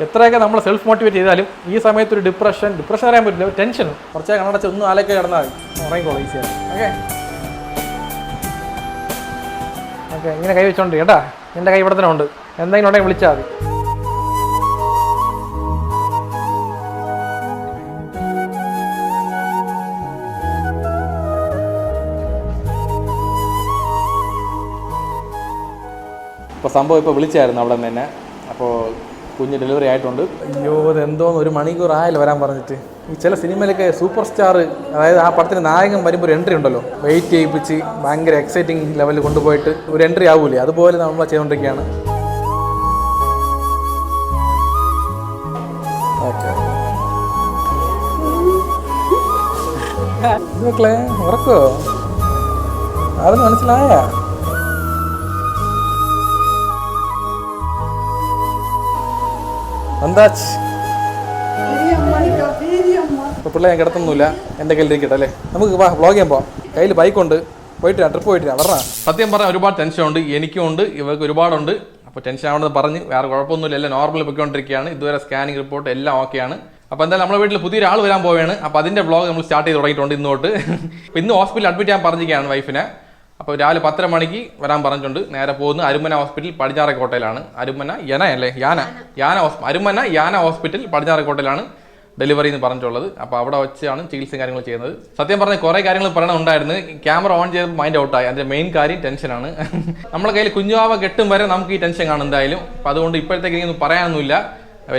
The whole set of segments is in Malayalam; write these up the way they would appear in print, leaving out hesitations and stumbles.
എത്രയൊക്കെ നമ്മൾ സെൽഫ് മോട്ടിവേറ്റ് ചെയ്താലും ഈ സമയത്തൊരു ഡിപ്രഷൻ അറിയാൻ പറ്റില്ല, ടെൻഷനും കുറച്ചേ കണ്ണടച്ച് ഒന്നും ആലൊക്കെ കിടന്നാൽ മതി, ഉറങ്ങിക്കോളൂ ഈസിയാണ്. ഓക്കെ ഇങ്ങനെ കൈ വെച്ചോണ്ട് കേട്ടാ, എൻ്റെ കൈ ഇവിടെ തന്നെ ഉണ്ട്, എന്തെങ്കിലും ഉണ്ടെങ്കിൽ വിളിച്ചാൽ മതി. ഇപ്പോൾ സംഭവം ഇപ്പോൾ വിളിച്ചായിരുന്നു അവിടെ നിന്ന് തന്നെ. അപ്പോൾ കുഞ്ഞ് ഡെലിവറി ആയിട്ടുണ്ട്. അയ്യോ അതെന്തോന്ന് 1 മണിക്കൂർ ആയല്ലോ വരാൻ പറഞ്ഞിട്ട്. ഈ ചില സിനിമയിലൊക്കെ സൂപ്പർ സ്റ്റാർ, അതായത് ആ പടത്തിന് നായകൻ വരുമ്പോൾ ഒരു എൻട്രി ഉണ്ടല്ലോ, വെയിറ്റ് ചെയ്യിപ്പിച്ച് ഭയങ്കര എക്സൈറ്റിംഗ് ലെവലിൽ കൊണ്ടുപോയിട്ട് ഒരു എൻട്രി ആവൂലേ, അതുപോലെ നമ്മൾ ചെയ്തുകൊണ്ടിരിക്കുകയാണ്. മക്കളെ ഉറക്കോ? ആരെന്ന് മനസ്സിലായ? എന്താച്ച് ഇപ്പോൾ പിള്ളേ ഞാൻ കിടത്തൊന്നുമില്ല, എൻ്റെ കയ്യിലിരിക്കട്ടെ അല്ലേ. നമുക്ക് വ്ളോഗ് ചെയ്യാൻ പോവാം. കയ്യിൽ ബൈക്കുണ്ട്, പോയിട്ട് ട്രിപ്പ് പോയിട്ട് പറഞ്ഞാ. സത്യം പറഞ്ഞാൽ ഒരുപാട് ടെൻഷനുണ്ട്, എനിക്കും ഉണ്ട്, ഇവർക്ക് ഒരുപാടുണ്ട്. അപ്പോൾ ടെൻഷൻ ആവണമെന്ന് പറഞ്ഞ് വേറെ കുഴപ്പമൊന്നുമില്ല, എല്ലാം നോർമൽ പൊയ്ക്കൊണ്ടിരിക്കുകയാണ്. ഇതുവരെ സ്കാനിങ് റിപ്പോർട്ട് എല്ലാം ഓക്കെയാണ്. അപ്പോൾ എന്തായാലും നമ്മുടെ വീട്ടിൽ പുതിയൊരാൾ വരാൻ പോവുകയാണ്. അപ്പോൾ അതിൻ്റെ വ്ളോഗ് നമ്മൾ സ്റ്റാർട്ട് ചെയ്ത് തുടങ്ങിയിട്ടുണ്ട് ഇന്ന് തൊട്ട്. അപ്പോൾ ഇന്ന് ഹോസ്പിറ്റലിൽ അഡ്മിറ്റ് ചെയ്യാൻ പറഞ്ഞിരിക്കുകയാണ് വൈഫിനെ. അപ്പോൾ രാവിലെ 10:30 മണിക്ക് വരാൻ പറഞ്ഞിട്ടുണ്ട്. നേരെ പോകുന്നത് Arumana hospital പടിഞ്ഞാറേക്കോട്ടയിലാണ്. Arumana യാന hospital പടിഞ്ഞാറേക്കോട്ടയിലാണ് delivery എന്ന് പറഞ്ഞിട്ടുള്ളത്. അപ്പോൾ അവിടെ വെച്ചാണ് ചികിത്സയും കാര്യങ്ങൾ ചെയ്യുന്നത്. സത്യം പറഞ്ഞാൽ കുറേ കാര്യങ്ങൾ പറയണമുണ്ടായിരുന്നു. ക്യാമറ ഓൺ ചെയ്ത് മൈൻഡ് ഔട്ടായി. അതിൻ്റെ മെയിൻ കാര്യം ടെൻഷനാണ്. നമ്മളെ കയ്യിൽ കുഞ്ഞുവാവ കെട്ടും വരെ നമുക്ക് ഈ ടെൻഷൻ കാണും എന്തായാലും. അപ്പോൾ അതുകൊണ്ട് ഇപ്പോഴത്തേക്ക് എനിക്കൊന്നും പറയാനൊന്നുമില്ല,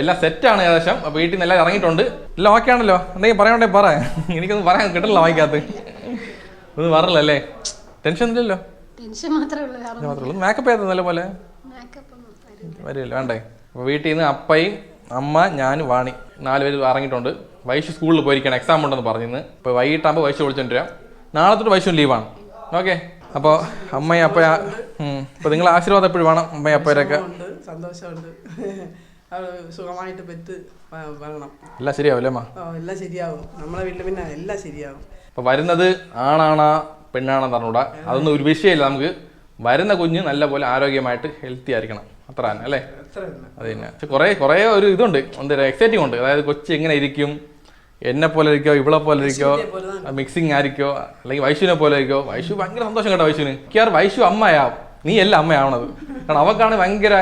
എല്ലാം സെറ്റാണ് ഏകദേശം. അപ്പോൾ വീട്ടിൽ നിന്ന് എല്ലാം ഇറങ്ങിയിട്ടുണ്ട്, എല്ലാം ഓക്കെ ആണല്ലോ. എന്തെങ്കിലും പറയണ്ടേ പറ, എനിക്കൊന്നും പറയാൻ കിട്ടില്ല വാങ്ങിക്കാത്ത ഒന്നും പറഞ്ഞല്ലേ. ടെൻഷൻ ഇല്ലല്ലോ, മാത്രമേ ഉള്ളൂ. മേക്കപ്പ് ചെയ്തത് നല്ല പോലെ വരില്ല വേണ്ടേ. അപ്പോൾ വീട്ടിൽ നിന്ന് അപ്പയും അമ്മ ഞാനും വാണി 4 പേര് ഇറങ്ങിയിട്ടുണ്ട്. വൈഷു സ്കൂളിൽ പോയിരിക്കണം, എക്സാം ഉണ്ടെന്ന് പറഞ്ഞിരുന്നു. ഇപ്പോൾ വൈകിട്ടാകുമ്പോൾ വൈഷു വിളിച്ചോണ്ടിരാം. നാളെ തൊട്ട് വൈഷു ലീവാണ്. ഓക്കെ, അപ്പോൾ അമ്മയും അപ്പ ഇപ്പോൾ നിങ്ങളെ ആശീർവാദം എപ്പോഴും വേണം. അമ്മയും അപ്പയൊക്കെ സന്തോഷമുണ്ട്, സുഖമായിട്ട് പെറ്റ് വരണം. എല്ലാം ശരിയാവും അല്ലേ അമ്മ? എല്ലാം ശരിയാവും, നമ്മളെ വീട്ടിൽ പിന്നെ എല്ലാം ശരിയാവും. അപ്പോൾ വരുന്നത് ആണാണാ പെണ്ണാണെന്ന് പറഞ്ഞൂടാ, അതൊന്നും ഒരു വിഷയമില്ല. നമുക്ക് വരുന്ന കുഞ്ഞ് നല്ലപോലെ ആരോഗ്യമായിട്ട് ഹെൽത്തി ആയിരിക്കണം, അത്ര തന്നെ അല്ലേ? അത് തന്നെ. പക്ഷെ കുറേ ഒരു ഇതുണ്ട്, എന്താ എക്സൈറ്റിംഗ് ഉണ്ട്. അതായത് കൊച്ചി എങ്ങനെ ഇരിക്കും, എന്നെ പോലെ ഇരിക്കോ, ഇവളെ പോലെ ഇരിക്കോ, മിക്സിങ് ആയിരിക്കോ, അല്ലെങ്കിൽ വൈഷുവിനെ പോലെ ഇരിക്കോ. വൈഷു ഭയങ്കര സന്തോഷം കേട്ടോ വൈഷുവിന്. മിക്കവാറും വൈഷു അമ്മയാവും, നീ അല്ല അമ്മയാവണത്. കാരണം അവക്കാണ് ഭയങ്കര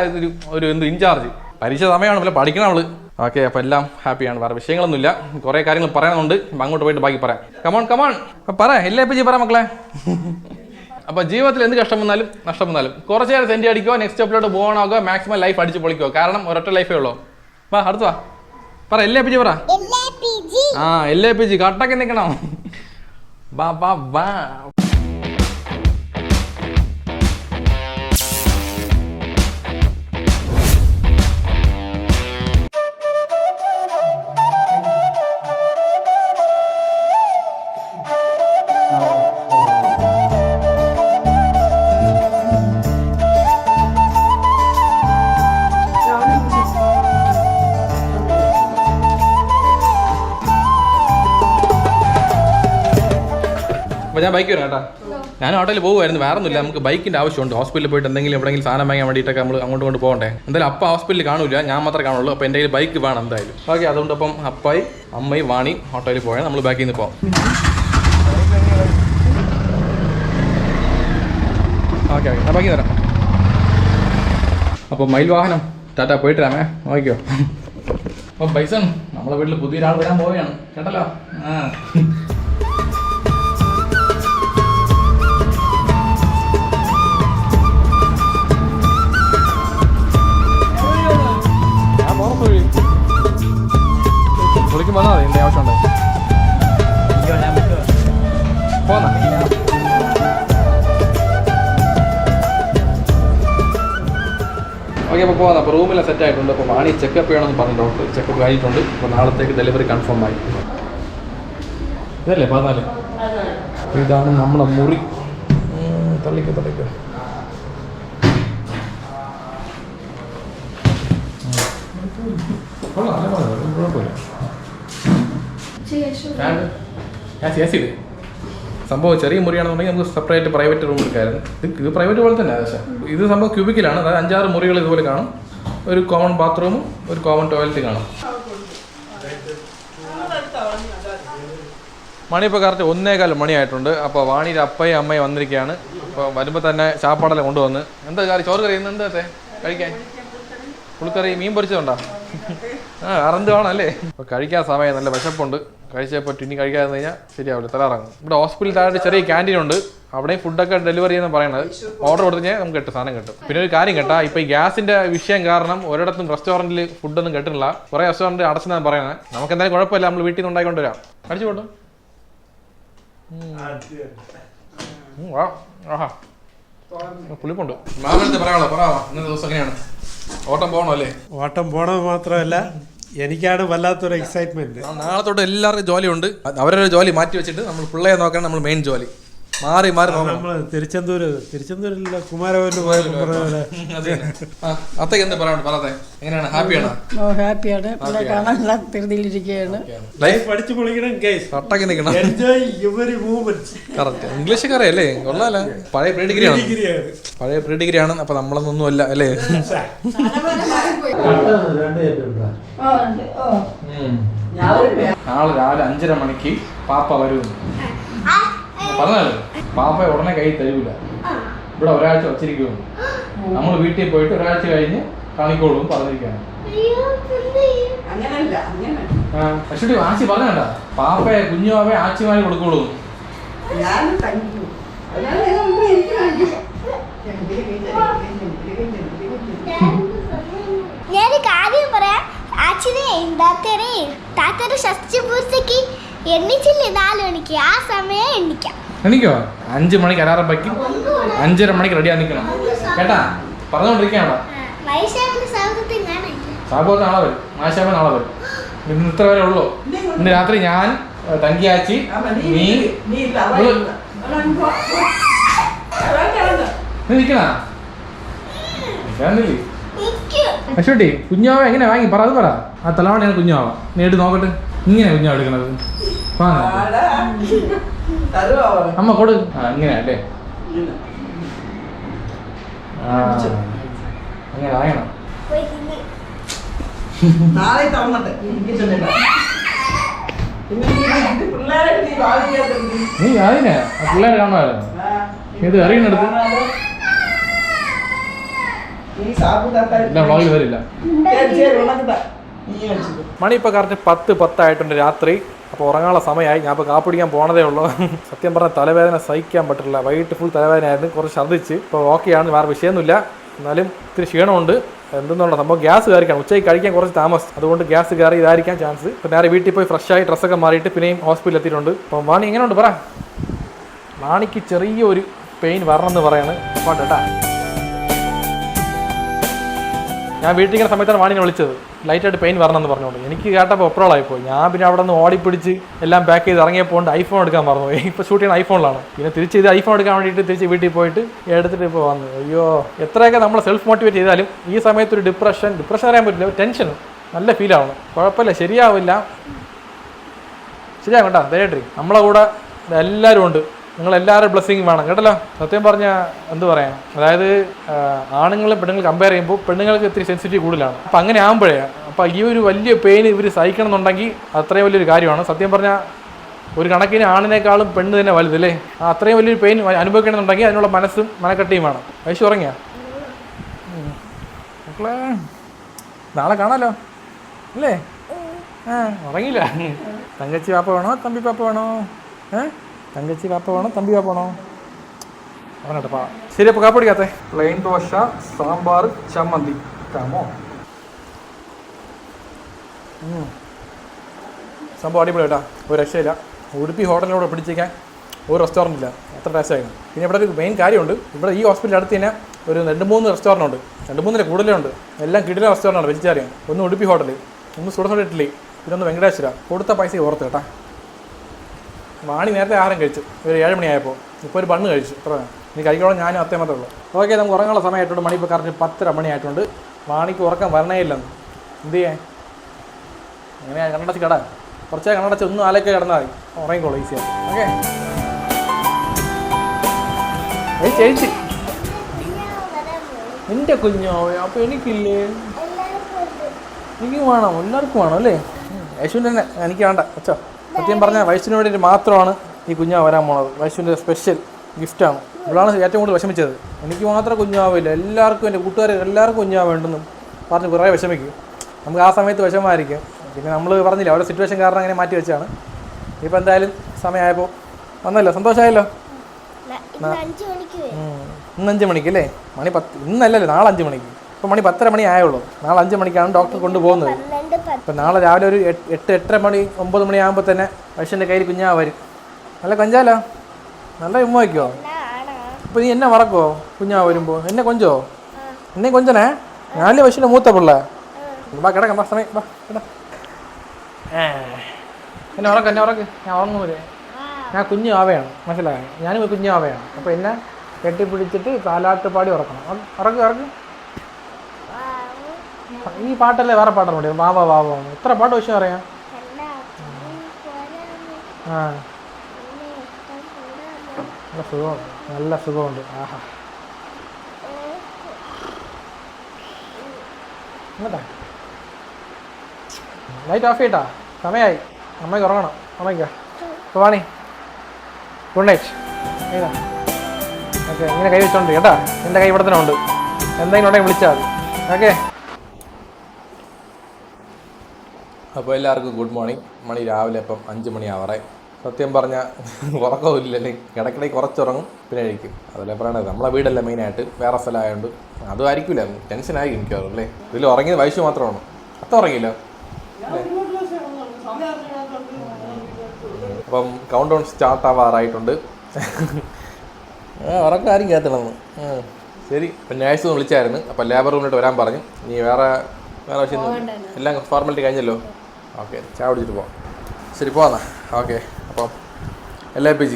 ഒരു ഇൻചാർജ്. പരീക്ഷ സമയമാണ്, പോലെ പഠിക്കണം അവള്. ഓക്കെ, അപ്പോൾ എല്ലാം ഹാപ്പിയാണ്, വേറെ വിഷയങ്ങളൊന്നുമില്ല. കുറേ കാര്യങ്ങൾ പറയാനുണ്ട്, അങ്ങോട്ട് പോയിട്ട് ബാക്കി പറയാം. കമോൺ പറ, എല്ലാം ഇപ്പം പറ മക്കളെ. അപ്പോൾ ജീവിതത്തിൽ എന്ത് കഷ്ടം വന്നാലും നഷ്ടം വന്നാലും കുറച്ച് നേരം സെൻറ്റി അടിക്കോ, നെക്സ്റ്റ് സ്റ്റെപ്പിലോട്ട് പോകണമോ, മാക്സിമം ലൈഫ് അടിച്ച് പൊളിക്കോ. കാരണം ഒരൊറ്റ ലൈഫേ ഉള്ളൂ. വാ അടുത്ത് വാ, പറ LAPG പറ. LAPG കട്ടൊക്കെ നിൽക്കണം. വാ അപ്പോൾ ഞാൻ ബൈക്ക് വരാം കേട്ടോ. ഞാൻ ഓട്ടോയിൽ പോകുമായിരുന്നു, വേറെ ഒന്നുമില്ല. നമുക്ക് ബൈക്കിൻ്റെ ആവശ്യമുണ്ട്. ഹോസ്പിറ്റലിൽ പോയിട്ട് എന്തെങ്കിലും എവിടെയെങ്കിലും സാധനം വാങ്ങാൻ വേണ്ടിയിട്ടൊക്കെ നമ്മൾ അങ്ങോട്ട് കൊണ്ട് പോകണ്ടേ. എന്തായാലും അപ്പ ഹോസ്പിറ്റലിൽ കാണില്ല, ഞാൻ മാത്രമേ കാണുള്ളൂ. അപ്പോൾ എൻ്റെ കയ്യിൽ ബൈക്ക് വേണം എന്തായാലും. ഓക്കെ, അതുകൊണ്ട് അപ്പം അപ്പായി അമ്മയും വാണി ഓട്ടോയിൽ പോയാൽ നമ്മൾ ബാക്കിൽ നിന്ന് പോകാം. ഓക്കെ ഞാൻ ബാക്കി തരാം. അപ്പോൾ മയിൽ വാഹനം ടാറ്റ, പോയിട്ട് രാമേ നോക്കിക്കോ. അപ്പം പൈസ നമ്മളെ വീട്ടിൽ പുതിയൊരാൾ വരാൻ പോവുകയാണ് കേട്ടല്ലോ. വിളിക്കും വന്നാൽ മതി, എൻ്റെ ആവശ്യമുണ്ട്. പോന്നാ ഓക്കെ, അപ്പോൾ പോകാം. അപ്പോൾ റൂമെല്ലാം സെറ്റ് ആയിട്ടുണ്ട്. അപ്പോൾ വാണി ചെക്കപ്പ് ചെയ്യണമെന്ന് പറഞ്ഞു ഡോക്ടർ. ചെക്കപ്പ് കഴിഞ്ഞിട്ടുണ്ട്. അപ്പോൾ നാളത്തേക്ക് ഡെലിവറി കൺഫേം ആയി. ഇതല്ലേ 14? ഇതാണ് നമ്മളെ മുറി. തള്ളിക്കോ കുഴപ്പമില്ല. സംഭവം ചെറിയ മുറിയാണെന്നുണ്ടെങ്കിൽ നമുക്ക് സെപ്പറേറ്റ് പ്രൈവറ്റ് റൂം എടുക്കാമായിരുന്നു. ഇത് പ്രൈവറ്റ് പോലെ തന്നെ. പക്ഷേ ഇത് സംഭവം ക്യൂബിക്കിലാണ്. അതായത് 5-6 മുറികൾ ഇതുപോലെ കാണും. ഒരു കോമൺ ബാത്റൂമും ഒരു കോമൺ ടോയ്ലറ്റ് കാണും. മണി ഇപ്പോൾ കറക്റ്റ് 1:15 മണിയായിട്ടുണ്ട്. അപ്പോൾ വാണിയുടെ അപ്പയും അമ്മയും വന്നിരിക്കുകയാണ്. അപ്പോൾ വരുമ്പോൾ തന്നെ ചാപ്പാടെല്ലാം കൊണ്ടുവന്ന്. എന്താ കറി? ചോറ് കറി ഇന്ന് എന്താ കഴിക്കാൻ? പുളിക്കറി മീൻ പൊരിച്ചതുണ്ടോ? അറന്ത് വേണം അല്ലേ? അപ്പോൾ കഴിക്കാൻ സമയം നല്ല വിശപ്പുണ്ട്. കഴിച്ചപ്പോൾ ഇനി കഴിക്കാതെ കഴിഞ്ഞാൽ ശരിയാവില്ല, തലറങ്ങും. ഇവിടെ ഹോസ്പിറ്റലിൽ താഴെ ചെറിയ ക്യാൻറ്റീൻ ഉണ്ട്. അവിടെയും ഫുഡൊക്കെ ഡെലിവറി ചെയ്യുന്ന പറയണത്. ഓർഡർ കൊടുത്തു കഴിഞ്ഞാൽ നമുക്ക് കിട്ടും, സാധനം കിട്ടും. പിന്നെ ഒരു കാര്യം കേട്ടാ, ഇപ്പോൾ ഈ ഗ്യാസിന്റെ വിഷയം കാരണം ഒരിടത്തും റെസ്റ്റോറൻറ്റിൽ ഫുഡൊന്നും കിട്ടുന്നില്ല. കുറേ റെസ്റ്റോറൻറ്റ് അടച്ചെന്നാണ് പറയുന്നത്. നമുക്ക് എന്തായാലും കുഴപ്പമില്ല, നമ്മൾ വീട്ടിൽ നിന്ന് ഉണ്ടായിക്കൊണ്ട് വരാം. അടിച്ചു പോട്ടും. പുളിപ്പുണ്ട്. മാമനടുത്ത് പറയാമോ? പറയാമോ ഇന്നത്തെ ദിവസം എങ്ങനെയാണ്? ഓട്ടം പോകണോ അല്ലേ? ഓട്ടം പോണത് മാത്രമല്ല, എനിക്കാണ് വല്ലാത്തൊരു എക്സൈറ്റ്മെന്റ്. നാളെ തൊട്ട് എല്ലാവർക്കും ജോലിയുണ്ട്. അവരൊരു ജോലി മാറ്റി വെച്ചിട്ട് നമ്മൾ പിള്ളേരെ നോക്കണം. നമ്മൾ മെയിൻ ജോലി മാറി മാറി നോക്കണം. നമ്മള് തിരുച്ചെന്തൂരില്ല കുമാരവന് പോയപോലെ. അത്തേക്ക് എന്താ പറയാൻ പറയാതെ? എങ്ങനെയാണ്? ഹാപ്പിയാണോ? ഹാപ്പിയാണ്. പിള്ളേരെ കാണാനുള്ള ധൃതിയിലിരിക്കുകയാണ്. ലൈഫ് പഠിച്ചു പൊളിക്കണം ഗൈസ്. ഒട്ടൊക്കെ നിൽക്കണം. Enjoy your movements. Correct. English അറിയല്ലേ? കൊള്ളാല്ലേ? പഴയ പ്രീ ഡിഗ്രിയാണ്. പഴയ പ്രീ ഡിഗ്രിയാണ്. അപ്പൊ നമ്മളൊന്നും അല്ല അല്ലേ? നാളെ രാവിലെ 5:30 മണിക്ക് പാപ്പ വരുമെന്ന് പറഞ്ഞാലോ. പാപ്പ ഉടനെ കൈ തരൂല. ഇവിടെ ഒരാഴ്ച വച്ചിരിക്കുമെന്ന്. നമ്മൾ വീട്ടിൽ പോയിട്ട് ഒരാഴ്ച കഴിഞ്ഞ് കാണിക്കോളും പറഞ്ഞിരിക്കുകയാണ്. പക്ഷേ ആച്ചി പറഞ്ഞണ്ട, പാപ്പയെ കുഞ്ഞുമാവേ ആച്ചിമാരി കൊടുക്കോളൂ. ഞാൻ കാര്യം പറയാം. ആച്ചിനെ താത്തൊരു ഷഷ്ടിപൂർത്തിക്ക് എണ്ണിച്ചില്ലേ 4 മണിക്ക്. ആ സമയം എണ്ണിക്കാം. എണ്ണിക്കോ? 5 മണിക്ക് അലാറം വയ്ക്കും. 5:30 മണിക്ക് റെഡിയാ നിൽക്കണം കേട്ടാ. പറഞ്ഞോണ്ടിരിക്കാണോ? സാബോത്ത് നാളെ വരും. മാശാബ നാളെ വരും. ഇന്ന് ഇത്ര വരെ ഉള്ളൂ. ഇന്ന് രാത്രി ഞാൻ തങ്കിയാച്ചി നീ നിൽക്കണ അശ്വട്ടി കുഞ്ഞാവ എങ്ങനെ വാങ്ങി പറ. അത് പറ. ആ തലവാണിയാണ് കുഞ്ഞാവ. നേരിട്ട് നോക്കട്ടെ. ഇങ്ങനെ കുഞ്ഞാവ എടുക്കണത്. അമ്മ കൊടു. ഇങ്ങനെ അല്ലേ? അങ്ങനെ വാങ്ങണം. നീ അതിനെ പിള്ളേരെ കാണുമായിരുന്നു. ഇത് അറിയണെടുത്ത് വ്ളോഗിൽ വരില്ല. മണി ഇപ്പോൾ കറക്റ്റ് 10:10 ആയിട്ടുണ്ട് രാത്രി. അപ്പോൾ ഉറങ്ങാനുള്ള സമയമായി. ഞാൻ ഇപ്പോൾ കാപ്പിടിക്കാൻ പോണതേ ഉള്ളൂ. സത്യം പറഞ്ഞാൽ തലവേദന സഹിക്കാൻ പറ്റില്ല. വൈകിട്ട് ഫുൾ തലവേദനയായിരുന്നു. കുറച്ച് ഛർദ്ദിച്ച്. ഇപ്പോൾ ഓക്കെയാണ്, വേറെ വിഷയമൊന്നുമില്ല. എന്നാലും ഇത്തിരി ക്ഷീണമുണ്ട്. എന്തെന്നുള്ള സംഭവം ഗ്യാസ് കയറിക്കാണ്. ഉച്ചയ്ക്ക് കഴിക്കാൻ കുറച്ച് താമസം, അതുകൊണ്ട് ഗ്യാസ് കയറി ഇതായിരിക്കാൻ ചാൻസ്. ഇപ്പോൾ നേരെ വീട്ടിൽ പോയി ഫ്രഷായി ഡ്രസ്സൊക്കെ മാറിയിട്ട് പിന്നെയും ഹോസ്പിറ്റലിൽ എത്തിയിട്ടുണ്ട്. അപ്പോൾ വാണി എങ്ങനെയുണ്ട് പറ. വാണിക്ക് ചെറിയൊരു പെയിൻ വരണമെന്ന് പറയാണ്. അപ്പോൾ കേട്ടാ, ഞാൻ വീട്ടിൽ ഇങ്ങനെ സമയത്താണ് വാണിനെ വിളിച്ചത്. ലൈറ്റായിട്ട് പെയിൻ വരണമെന്ന് പറഞ്ഞുകൊണ്ട്. എനിക്ക് കേട്ടപ്പോൾ ഒപ്രോളായിപ്പോയി. ഞാൻ പിന്നെ അവിടെ നിന്ന് ഓടിപ്പിടിച്ച് എല്ലാം പാക്ക് ചെയ്ത് ഇറങ്ങിയപ്പോൾ ഐഫോൺ എടുക്കാൻ മറന്നു. ഇപ്പോൾ ഷൂട്ട് ചെയ്യുന്ന ഐഫോണിലാണ്. പിന്നെ തിരിച്ച് ഇത് ഐഫോൺ എടുക്കാൻ വേണ്ടിയിട്ട് തിരിച്ച് വീട്ടിൽ പോയിട്ട് എടുത്തിട്ട് ഇപ്പോൾ വന്നു. അയ്യോ, എത്രയൊക്കെ നമ്മൾ സെൽഫ് മോട്ടിവേറ്റ് ചെയ്താലും ഈ സമയത്തൊരു ഡിപ്രഷൻ അറിയാൻ പറ്റില്ല. ടെൻഷൻ നല്ല ഫീലാവണം. കുഴപ്പമില്ല, ശരിയാവില്ല. ശരിയാകും കേട്ടോ. ധൈര്യമായിട്ട് നമ്മളെ കൂടെ എല്ലാവരും ഉണ്ട്. നിങ്ങളെല്ലാവരും ബ്ലെസ്സിങ് വേണം കേട്ടല്ലോ. സത്യം പറഞ്ഞാൽ എന്ത് പറയാം, അതായത് ആണുങ്ങളും പെണ്ണുങ്ങൾ കമ്പയർ ചെയ്യുമ്പോൾ പെണ്ണുങ്ങൾക്ക് ഇത്തിരി സെൻസിറ്റീവ് കൂടുതലാണ്. അപ്പം അങ്ങനെ ആകുമ്പോഴേ അപ്പം ഈ ഒരു വലിയ പെയിൻ ഇവർ സഹിക്കണം എന്നുണ്ടെങ്കിൽ അത്രയും വലിയൊരു കാര്യമാണ്. സത്യം പറഞ്ഞാൽ ഒരു കണക്കിന് ആണിനേക്കാളും പെണ്ണ് തന്നെ വലുതല്ലേ. അത്രയും വലിയൊരു പെയിൻ അനുഭവിക്കണമെന്നുണ്ടെങ്കിൽ അതിനുള്ള മനസ്സും മനക്കട്ടിയും വേണം. വയസ്സ് ഉറങ്ങിയ മക്കളെ നാളെ കാണാമല്ലോ അല്ലേ? ഉറങ്ങിയില്ല. തങ്കച്ചി പാപ്പ വേണോ തമ്പി പാപ്പ വേണോ? തങ്കച്ചി പാപ്പ വേണോ തമ്പി പാപ്പ വേണോ? അവനോട്ടെ പാ. ശരി, അപ്പോൾ കാപ്പിടിക്കാത്തെ പ്ലെയിൻ ദോശ, സാമ്പാർ, ചമ്മന്തി കാമോ. സംഭവം അടിപൊളി കേട്ടോ, ഒരു രക്ഷയില്ല. ഉടുപ്പി ഹോട്ടലിലൂടെ പിടിച്ചേക്കാൻ ഒരു റെസ്റ്റോറൻ്റ് ഇല്ല, അത്ര ടേസ്റ്റായിരുന്നു. പിന്നെ ഇവിടെ ഒരു മെയിൻ കാര്യമുണ്ട്. ഇവിടെ ഈ ഹോസ്പിറ്റലിൽ അടുത്ത് തന്നെ ഒരു 2-3 റെസ്റ്റോറൻ്റ് ഉണ്ട്. 2-3 കൂടുതലുണ്ട്. എല്ലാം കിടില റെസ്റ്റോറൻ്റാണ്, വെജിറ്റേറിയൻ. ഒന്ന് ഉടുപ്പി ഹോട്ടൽ, ഒന്ന് സുഡസോട് ഇഡ്ഡലി, പിന്നെ ഒന്ന് വെങ്കടേശ്വര. കൊടുത്ത പൈസ ഓർത്ത് കേട്ടാ. വാണി നേരത്തെ ആഹാരം കഴിച്ചു, ഒരു 7 മണിയായപ്പോൾ. ഇപ്പോൾ ഒരു ബണ്ണ് കഴിച്ചു. അത്ര ഇനി കഴിക്കോളം ഞാനും അത്തേ മാത്രമേ ഉള്ളൂ. ഓക്കെ, നമുക്ക് ഉറങ്ങാനുള്ള സമയമായിട്ടുണ്ട്. മണി ഇപ്പോൾ കറക്റ്റ് 10:30 മണിയായിട്ടുണ്ട്. വാണിക്ക് ഉറക്കം വരണേ ഇല്ലെന്ന്. എന്ത് ചെയ്യാൻ? അങ്ങനെ കണ്ണടച്ച് കിടാൻ കുറച്ചേ കണ്ണടച്ച് ഒന്നും ആലൊക്കെ കിടന്നാൽ മതി, ഉറങ്ങിക്കോളൂ ഈസിയാണ്. ഓക്കെ ചേച്ചി, എൻ്റെ കുഞ്ഞോ അപ്പോൾ എനിക്കില്ലേ? എനിക്കും വേണം, എല്ലാവർക്കും വേണം അല്ലേ? യേശുവിൻ്റെ തന്നെ എനിക്ക് വേണ്ട അച്ഛോ. സത്യം പറഞ്ഞാൽ വൈശുവിന് വേണ്ടിയിട്ട് മാത്രമാണ് ഈ കുഞ്ഞാവ് വരാൻ പോണത്. വൈശുവിൻ്റെ സ്പെഷ്യൽ ഗിഫ്റ്റാണ്. ഇവളാണ് ഏറ്റവും കൂടുതൽ വിഷമിച്ചത്. എനിക്ക് മാത്രം കുഞ്ഞാവില്ല, എല്ലാവർക്കും എൻ്റെ കൂട്ടുകാർ എല്ലാവർക്കും കുഞ്ഞാവ് വേണ്ടെന്നും പറഞ്ഞ് കുറേ വിഷമിക്കും. നമുക്ക് ആ സമയത്ത് വിഷമമായിരിക്കും. പിന്നെ നമ്മൾ പറഞ്ഞില്ല, അവരുടെ സിറ്റുവേഷൻ കാരണം അങ്ങനെ മാറ്റി വെച്ചാണ്. ഇപ്പോൾ എന്തായാലും സമയമായപ്പോൾ വന്നല്ലോ, സന്തോഷമായല്ലോ. ഇന്ന് 5 മണിക്ക് അല്ലേ? മണി 10. ഇന്നല്ലല്ലോ, നാളെ 5 മണിക്ക്. ഇപ്പോൾ മണി 10:30 മണി ആയുള്ളൂ. നാളെ 5 മണിക്കാണ് ഡോക്ടർ കൊണ്ടുപോകുന്നത്. അപ്പം നാളെ രാവിലെ ഒരു 8-8:30 മണി 9 മണിയാകുമ്പോൾ തന്നെ വൈശുവിൻ്റെ കയ്യിൽ കുഞ്ഞാവ് വരും. നല്ല കൊഞ്ചാലോ, നല്ല ഉമ്മ വയ്ക്കുമോ? അപ്പോൾ നീ എന്നെ മറക്കുമോ കുഞ്ഞാവ് വരുമ്പോൾ? എന്നെ കൊഞ്ചോ? എന്നെ കൊഞ്ചനേ? ഞാനല്ലേ വൈശുവിൻ്റെ മൂത്ത പിള്ള. ബാ കിടക്കാം, ബാ സമയം, ബാ കിടാ. എന്നെ ഉറക്കം, ഞാൻ ഉറങ്ങൂലേ? ഞാൻ കുഞ്ഞു ആവയാണ്, മനസ്സിലായോ? ഞാനും കുഞ്ഞു ആവയാണ്. അപ്പോൾ എന്നെ കെട്ടിപ്പിടിച്ചിട്ട് താലാട്ട് പാടി ഉറക്കണം. ഉറക്ക്. ഈ പാട്ടല്ലേ വേറെ പാട്ടുണ്ട്? വാവ വാവ, എത്ര പാട്ട് വിഷയം അറിയാം. ആ, നല്ല സുഖമുണ്ട്, നല്ല സുഖമുണ്ട്. ആഹാ, എന്നിട്ടാ ലൈറ്റ് ഓഫ് ചെയ്യട്ടാ, സമയമായി. അമ്മയ്ക്ക് ഉറങ്ങണം. അമ്മയ്ക്കാ ഇപ്പോൾ വാണി, ഗുഡ് നൈറ്റ്. ഓക്കെ, ഇങ്ങനെ കൈ വെച്ചോണ്ട് കേട്ടാ. എൻ്റെ കൈ ഇവിടെ തന്നെ ഉണ്ട്, എന്തെങ്കിലും ഉണ്ടെങ്കിൽ വിളിച്ചാൽ മതി. ഓക്കെ, അപ്പോൾ എല്ലാവർക്കും ഗുഡ് മോർണിംഗ്. മണി രാവിലെ ഇപ്പം 5 മണിയാവാറായി. സത്യം പറഞ്ഞാൽ ഉറക്കമില്ലല്ലേ, ഇടയ്ക്കിടയ്ക്ക് കുറച്ചുറങ്ങും പിന്നെ കഴിക്കും. അതല്ലേ പറയണത്, നമ്മളെ വീടല്ല മെയിനായിട്ട്, വേറെ സ്ഥലമായതുകൊണ്ട് അതും ആയിരിക്കില്ല, ടെൻഷനായി എനിക്കാറും അല്ലേ. ഇതിൽ ഉറങ്ങിയത് വൈശു മാത്രമാണ്. അത്ര ഉറങ്ങിയില്ല. അപ്പം കൗണ്ട് ഡൗൺ സ്റ്റാർട്ട് ആവാറായിട്ടുണ്ട്. ഉറക്കം ആരും കേൾത്തണമെന്ന്. ശരി, ഇപ്പം നേഴ്സ് ഒന്ന് വിളിച്ചായിരുന്നു. അപ്പം ലേബർ റൂമിലോട്ട് വരാൻ പറഞ്ഞു. നീ വേറെ വിഷയം എല്ലാം ഫോർമാലിറ്റി കഴിഞ്ഞല്ലോ. ഓക്കെ, ചായ കുടിച്ചിട്ട് പോവാം. ശരി, പോവാന്നാ. ഓക്കെ, അപ്പം LAPG.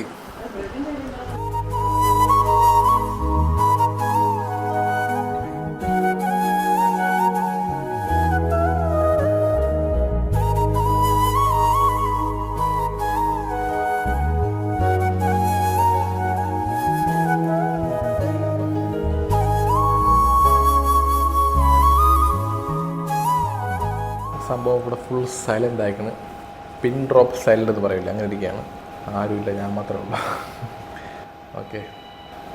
സംഭവം ഇവിടെ ഫുൾ സൈലൻ്റ് ആയിക്കണ്. പിൻ ഡ്രോപ്പ് സൈലൻ്റ് എന്ന് പറയില്ല, അങ്ങനെ ഇരിക്കുകയാണ്. ആരുമില്ല, ഞാൻ മാത്രമേ ഉള്ളൂ. ഓക്കെ,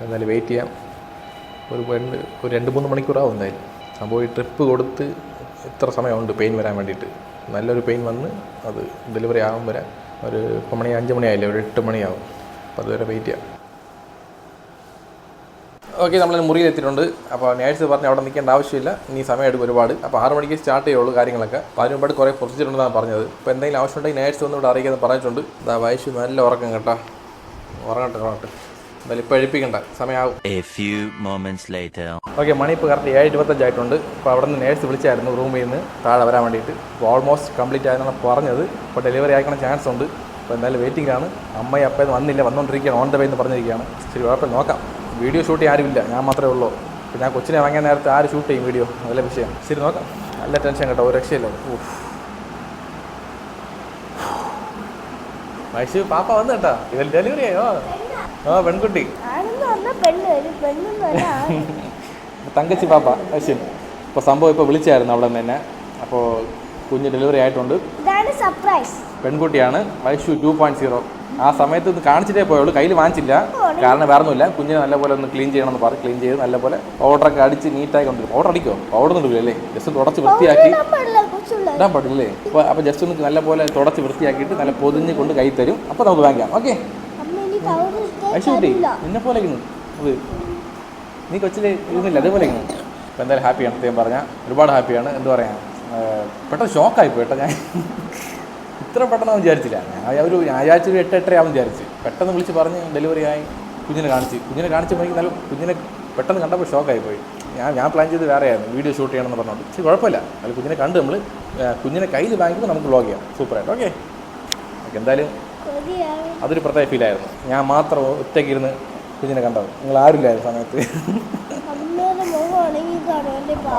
എന്തായാലും വെയിറ്റ് ചെയ്യാം. ഒരു 2-3 മണിക്കൂറാവും എന്തായാലും. സംഭവം ഈ ട്രിപ്പ് കൊടുത്ത് ഇത്ര സമയമുണ്ട് പെയിൻ വരാൻ വേണ്ടിയിട്ട്. നല്ലൊരു പെയിൻ വന്ന് അത് ഡെലിവറി ആകും വരാൻ ഒരു 5 മണിയായില്ലേ, ഒരു 8 മണിയാവും. അപ്പോൾ അതുവരെ വെയിറ്റ് ചെയ്യാം. ഓക്കെ, നമ്മൾ മുറിയിലെത്തിയിട്ടുണ്ട്. അപ്പോൾ നേഴ്സ് പറഞ്ഞ് അവിടെ നിൽക്കേണ്ട ആവശ്യമില്ല, ഇനി സമയം എടുക്കും ഒരുപാട്. അപ്പോൾ 6 മണിക്ക് സ്റ്റാർട്ട് ചെയ്യുള്ളൂ കാര്യങ്ങളൊക്കെ. അപ്പോൾ അതിന് മുമ്പാട് കുറേ പ്രൊസീജിയർ ഉണ്ടെന്നാണ് പറഞ്ഞത്. അപ്പോൾ എന്തെങ്കിലും ആവശ്യമുണ്ടെങ്കിൽ നേഴ്സ് ഒന്ന് ഇവിടെ അറിയിക്കാമെന്ന് പറഞ്ഞിട്ടുണ്ട്. ഇതാ വൈശു നല്ല ഉറക്കം കേട്ടോ, ഉറങ്ങട്ടെ. എന്തായാലും ഇപ്പോൾ എഴുപ്പിക്കണ്ട, സമയമാകും. ഓക്കെ, മണി ഇപ്പോൾ കറക്റ്റ് 7:25 ആയിട്ടുണ്ട്. അപ്പോൾ അവിടെ നിന്ന് നേഴ്സ് വിളിച്ചായിരുന്നു റൂമിൽ നിന്ന് താഴെ വരാൻ വേണ്ടിയിട്ട്. അപ്പോൾ ഓൾമോസ്റ്റ് കംപ്ലീറ്റ് ആയെന്നാണ് പറഞ്ഞത്. അപ്പോൾ ഡെലിവറി ആയിക്കണ ചാൻസ് ഉണ്ട്. അപ്പോൾ എന്തായാലും വെയിറ്റിംഗിലാണ്. അമ്മയും അപ്പയും വന്നില്ല, വന്നുകൊണ്ടിരിക്കുകയാണ്, ഓൺ ദ വേ എന്ന് പറഞ്ഞിരിക്കുകയാണ്. ശരി, കുഴപ്പമില്ല, നോക്കാം. വീഡിയോ ഷൂട്ട് ചെയ്യാൻ ആരുമില്ല, ഞാൻ മാത്രമേ ഉള്ളൂ. അപ്പോൾ ഞാൻ കൊച്ചിനെ വാങ്ങിയ നേരത്തെ ആര് ഷൂട്ട് ചെയ്യും വീഡിയോ, അതല്ല വിഷയം. ശരി, നോക്കാം. നല്ല ടെൻഷൻ കേട്ടോ, ഒരു രക്ഷയില്ല. വൈശു പാപ്പ വന്നു കേട്ടോ, ഇതിൽ ഡെലിവറി ആയോ? പെൺകുട്ടി, തങ്കച്ചി പാപ്പ വൈശു. ഇപ്പോൾ സംഭവം ഇപ്പോൾ വിളിച്ചായിരുന്നു അവിടെ നിന്ന് തന്നെ. അപ്പോൾ കുഞ്ഞ് ഡെലിവറി ആയിട്ടുണ്ട്. പെൺകുട്ടിയാണ്, വൈശു 2.0. ആ സമയത്ത് ഒന്ന് കാണിച്ചിട്ടേ പോയുള്ളൂ, കയ്യിൽ വാങ്ങിച്ചില്ല. കാരണം വേറെ ഒന്നുമില്ല, കുഞ്ഞിനെ നല്ലപോലെ ഒന്ന് ക്ലീൻ ചെയ്യണമെന്ന് പറഞ്ഞ് ക്ലീൻ ചെയ്ത് നല്ലപോലെ പൗഡറൊക്കെ അടിച്ച് നീറ്റായി കൊണ്ടുവരും. പൗഡർ അടിക്കോ? പൗഡർ ഒന്നും ഇല്ലേ, ജസ്റ്റ് തുടച്ച് വൃത്തിയാക്കി ഇടാൻ പാടില്ലേ. അപ്പോൾ ജസ്റ്റ് ഒന്ന് നല്ലപോലെ തുടച്ച് വൃത്തിയാക്കിയിട്ട് നല്ല പൊതിഞ്ഞ് കൊണ്ട് കൈ തരും. അപ്പോൾ നമുക്ക് വാങ്ങിക്കാം. ഓക്കെ, വൈശു കുട്ടി നിന്നെ പോലെ അത് നീ കൊച്ചിൽ ഇരുന്നില്ല, അതേപോലെ. അപ്പോൾ എന്തായാലും ഹാപ്പിയാണ്, സത്യം പറഞ്ഞാൽ ഒരുപാട് ഹാപ്പിയാണ്. എന്താ പറയുക, പെട്ടെന്ന് ഷോക്കായി പോയിട്ടോ. ഞാൻ ഇത്ര പെട്ടെന്ന് വിചാരിച്ചില്ല. ഞാൻ വിചാരിച്ചൊരു 8-8:30 ആവും വിചാരിച്ച്. പെട്ടെന്ന് വിളിച്ച് പറഞ്ഞ് ഡെലിവറി ആയി. കുഞ്ഞിനെ കാണിച്ചപ്പോൾ എനിക്ക് നല്ല കുഞ്ഞിനെ പെട്ടെന്ന് കണ്ടപ്പോൾ ഷോക്കായി പോയി. ഞാൻ പ്ലാൻ ചെയ്ത് വേറെ ആയിരുന്നു, വീഡിയോ ഷൂട്ട് ചെയ്യണമെന്ന് പറഞ്ഞോണ്ട്. പക്ഷേ കുഴപ്പമില്ല, അതിൽ കുഞ്ഞിനെ കണ്ട് നമ്മൾ കുഞ്ഞിനെ കയ്യിൽ വാങ്ങിക്കുമ്പോൾ നമുക്ക് വ്ളോഗ് ചെയ്യാം. സൂപ്പറായിട്ട്. ഓക്കെ, എന്തായാലും അതൊരു പ്രത്യേക ഫീലായിരുന്നു. ഞാൻ മാത്രം ഒറ്റയ്ക്കിരുന്ന് കുഞ്ഞിനെ കണ്ടത്, നിങ്ങൾ ആരുമില്ലായിരുന്നു സമയത്ത്.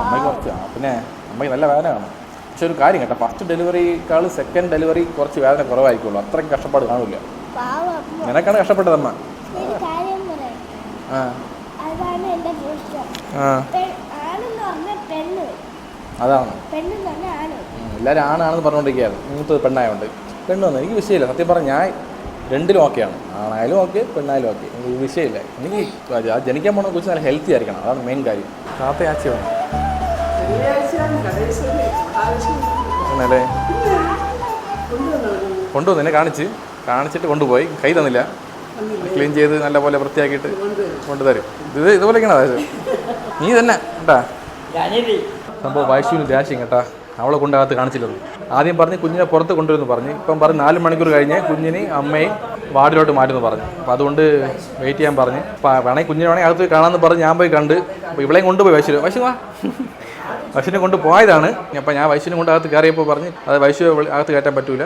അമ്മയ്ക്ക് കുറച്ച് പിന്നെ അമ്മയ്ക്ക് നല്ല വേദന കാണും. പക്ഷെ ഒരു കാര്യം കേട്ടോ, ഫസ്റ്റ് ഡെലിവറിയേക്കാൾ സെക്കൻഡ് ഡെലിവറി കുറച്ച് വേദന കുറവായിരിക്കുള്ളൂ. അത്രയ്ക്ക് കഷ്ടപ്പാട് കാണില്ല. നിനക്കാണ് കഷ്ടപ്പെട്ടതമ്മ. അതാണ് എല്ലാവരും ആണാണെന്ന് പറഞ്ഞുകൊണ്ടിരിക്കുകയായിരുന്നു. മൂത്തത് പെണ്ണായതുകൊണ്ട്. പെണ്ണ് വന്നു എനിക്ക് വിഷയമില്ല. സത്യം പറഞ്ഞാൽ ഞാൻ രണ്ടിലും ഓക്കെയാണ്. ആണായാലും ഓക്കെ, പെണ്ണായാലും ഓക്കെ, എനിക്ക് വിഷയമില്ല. എനിക്ക് ജനിക്കാൻ പോകുന്ന കുറിച്ച് നല്ല ഹെൽത്തി ആയിരിക്കണം, അതാണ് മെയിൻ കാര്യം. താത്ത ആച്ചി വേണം അല്ലേ? കൊണ്ടുവന്നു, എന്നെ കാണിച്ചിട്ട് കൊണ്ടുപോയി, കൈ തന്നില്ല. ക്ലീൻ ചെയ്ത് നല്ലപോലെ വൃത്തിയാക്കിയിട്ട് കൊണ്ടുതരും. ഇതുപോലെയൊക്കെയാണ് അതായത് നീ തന്നെ കേട്ടാ. സംഭവം വൈശുവിന് ദേഷ്യം കേട്ടാ, അവളെ കൊണ്ടകത്ത് കാണിച്ചില്ലത്. ആദ്യം പറഞ്ഞ് കുഞ്ഞിനെ പുറത്ത് കൊണ്ടുവരുമെന്ന് പറഞ്ഞ്, ഇപ്പം പറഞ്ഞ് 4 മണിക്കൂർ കഴിഞ്ഞ് കുഞ്ഞിനെ അമ്മയും വാർഡിലോട്ട് മാറ്റുമെന്ന് പറഞ്ഞു. അപ്പോൾ അതുകൊണ്ട് വെയിറ്റ് ചെയ്യാൻ പറഞ്ഞ്, അപ്പോൾ വേണമെങ്കിൽ കുഞ്ഞിനെ വേണമെങ്കിൽ അകത്ത് കാണാമെന്ന് പറഞ്ഞ് ഞാൻ പോയി കണ്ട്. അപ്പോൾ ഇവളെയും കൊണ്ടുപോയി വൈശുവിനെ കൊണ്ട് പോയതാണ്. അപ്പോൾ ഞാൻ വൈശുവിനെ കൊണ്ട് അകത്ത് കയറിയപ്പോൾ പറഞ്ഞ് അത് വൈശു അകത്ത് കയറ്റാൻ പറ്റൂല,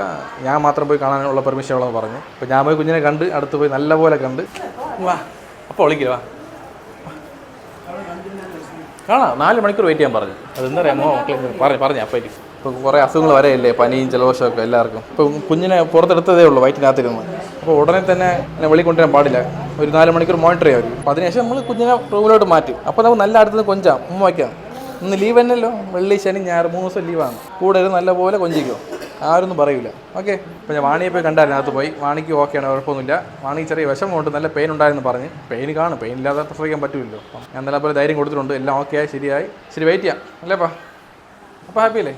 ഞാൻ മാത്രം പോയി കാണാനുള്ള പെർമിഷൻ ഉള്ളതെന്ന് പറഞ്ഞ്. അപ്പോൾ ഞാൻ പോയി കുഞ്ഞിനെ കണ്ട്, അടുത്ത് പോയി നല്ലപോലെ കണ്ട്. വാ അപ്പോൾ വിളിക്കുക, വാ കാണാം. 4 മണിക്കൂർ വെയിറ്റ് ചെയ്യാൻ പറഞ്ഞു. അതെന്താ അറിയാമോ പറഞ്ഞു അപ്പം ഇപ്പോൾ കുറേ അസുഖങ്ങൾ വരെയല്ലേ, പനിയും ജലദോഷമൊക്കെ എല്ലാവർക്കും. ഇപ്പോൾ കുഞ്ഞിനെ പുറത്തെടുത്തതേ ഉള്ളൂ വയറ്റിനകത്തിരുന്ന്. അപ്പോൾ ഉടനെ തന്നെ എന്നെ വെളിയിൽ കൊണ്ടുവരാൻ പാടില്ല, ഒരു 4 മണിക്കൂർ മോണിറ്റർ ചെയ്യാൻ വരും. അപ്പോൾ അതിനുശേഷം നമ്മൾ കുഞ്ഞിനെ റൂമിലോട്ട് മാറ്റും. അപ്പോൾ നമുക്ക് നല്ല അടുത്ത് കൊഞ്ചാം, വയ്ക്കാം. ഇന്ന് ലീവ് തന്നെയല്ലോ, വെള്ളി ശനി ഞായർ 3 ദിവസം ലീവാണ്. കൂടെ നല്ലപോലെ കൊഞ്ചിക്കോ, ആരൊന്നും പറയൂല. ഓക്കെ. അപ്പോൾ ഞാൻ വാണിയെ പോയി കണ്ടായിരുന്നു, അകത്ത് പോയി. വാണിക്ക് ഓക്കെയാണ്, കുഴപ്പമൊന്നുമില്ല. വാണിക്ക് ചെറിയ വിഷമമുണ്ട്, നല്ല പെയിൻ ഉണ്ടായിരുന്നു പറഞ്ഞ്. പെയിൻ കാണും, പെയിൻ ഇല്ലാതെ പ്രസവിക്കാൻ പറ്റില്ലല്ലോ. ഞാൻ നല്ലപോലെ ധൈര്യം കൊടുത്തിട്ടുണ്ട്, എല്ലാം ഓക്കെ ആയി, ശരിയായി. ശരി, വെയിറ്റ് ചെയ്യാം അല്ലേപ്പാ. അപ്പോൾ ഹാപ്പി അല്ലേ?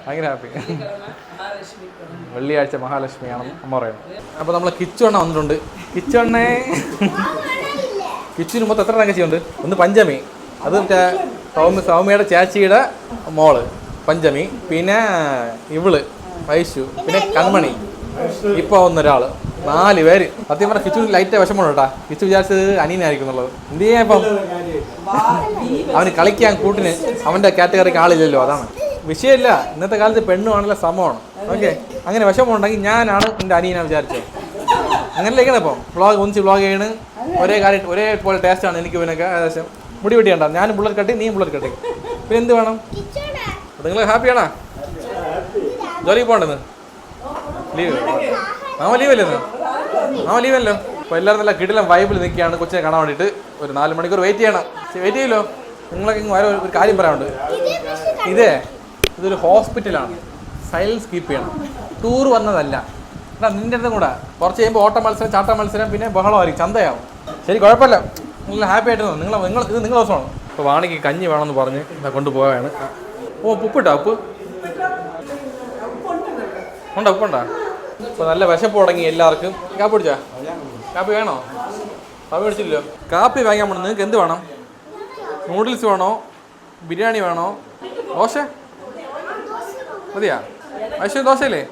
ഭയങ്കര ഹാപ്പി. വെള്ളിയാഴ്ച മഹാലക്ഷ്മിയാണെന്ന് അമ്മ പറയുന്നത്. അപ്പോൾ നമ്മൾ കിച്ചുവണ്ണ വന്നിട്ടുണ്ട്. കിച്ചുവണ്ണേ, കിച്ചുവിന് മൊത്തം എത്ര തങ്കച്ചിയുണ്ട്? ഒന്ന് പഞ്ചമി, അത് സൗമ്യയുടെ ചേച്ചിയുടെ മോള് പഞ്ചമി, പിന്നെ ഇവള് വൈശു, പിന്നെ കൺമണി, ഇപ്പോൾ ഒന്നൊരാൾ. 4 പേര്. സത്യം പറഞ്ഞാൽ കിച്ചു ലൈറ്റ് വിഷമമാണ് കേട്ടാ. കിച്ചു വിചാരിച്ചത് അനിയനായിരിക്കും എന്നുള്ളത്. എന്ത് ചെയ്യാൻ ഇപ്പം, അവന് കളിക്കാൻ കൂട്ടിന് അവൻ്റെ കാറ്റഗറിക്ക് ആളില്ലല്ലോ, അതാണ് വിഷയമില്ല. ഇന്നത്തെ കാലത്ത് പെണ്ണുമാണല്ലോ സമമാണ്. ഓക്കെ. അങ്ങനെ വിഷമമുണ്ടെങ്കിൽ ഞാനാണ് എൻ്റെ അനിയനാണ് വിചാരിച്ചത്. അങ്ങനെയൊക്കെയാണ് ഇപ്പം ഒന്നിച്ച് വ്ളോഗ് ചെയ്യണ്. ഒരേപോലെ ടേസ്റ്റാണ് എനിക്ക് ഇവനൊക്കെ. ഏകദേശം മുടി വെട്ടിയണ്ട, ഞാനും ബുള്ളറ്റ് കട്ടി, നീയും ബുള്ളറ്റ് കട്ടി. പിന്നെ എന്ത് വേണം? നിങ്ങൾ ഹാപ്പിയാണോ? ജോലിക്ക് പോകണ്ടെന്ന് ലീവ്? മാമ ലീവല്ലേ ഇന്ന്? മാമ ലീവല്ലോ. അപ്പോൾ എല്ലാവരും നല്ല കിടിലം വൈബിൽ നിൽക്കുകയാണ് കൊച്ചിനെ കാണാൻ വേണ്ടിയിട്ട്. ഒരു 4 മണിക്കൂർ വെയിറ്റ് ചെയ്യണം. വെയിറ്റ് ചെയ്യല്ലോ. നിങ്ങളൊക്കെ ഇങ്ങ് ഒരു കാര്യം പറയാനുണ്ട്. ഇതൊരു ഹോസ്പിറ്റലാണ്, സൈലൻസ് കീപ്പ് ചെയ്യണം. ടൂർ വന്നതല്ല. എന്നാ നിൻ്റെ അടുത്തും കൂടെ കുറച്ച് കഴിയുമ്പോൾ ഓട്ട മത്സരം, ചാട്ട മത്സരം, പിന്നെ ബഹളമായിരിക്കും, ചന്തയാവും. ശരി, കുഴപ്പമില്ല. നിങ്ങൾ ഹാപ്പി ആയിട്ട് ഇത് നിങ്ങളുടെ ദിവസമാണ്. ഇപ്പോൾ വാണിക്ക് കഞ്ഞി വേണമെന്ന് പറഞ്ഞ് കൊണ്ടുപോയാണ്. ഓ, ഉപ്പിട്ടാ? ഉപ്പുണ്ടോ? ഉപ്പുണ്ടോ? ഇപ്പോൾ നല്ല വിശപ്പ് തുടങ്ങി എല്ലാവർക്കും. കാപ്പി പിടിച്ചാ? കാപ്പി വേണോ? കാപ്പി പിടിച്ചില്ലല്ലോ. കാപ്പി വാങ്ങിക്കാൻ പോകണം. നിങ്ങൾക്ക് എന്ത് വേണം? നൂഡിൽസ് വേണോ? ബിരിയാണി വേണോ? ദോശ മതിയാ? വൈശു ദോശയില്ലേ?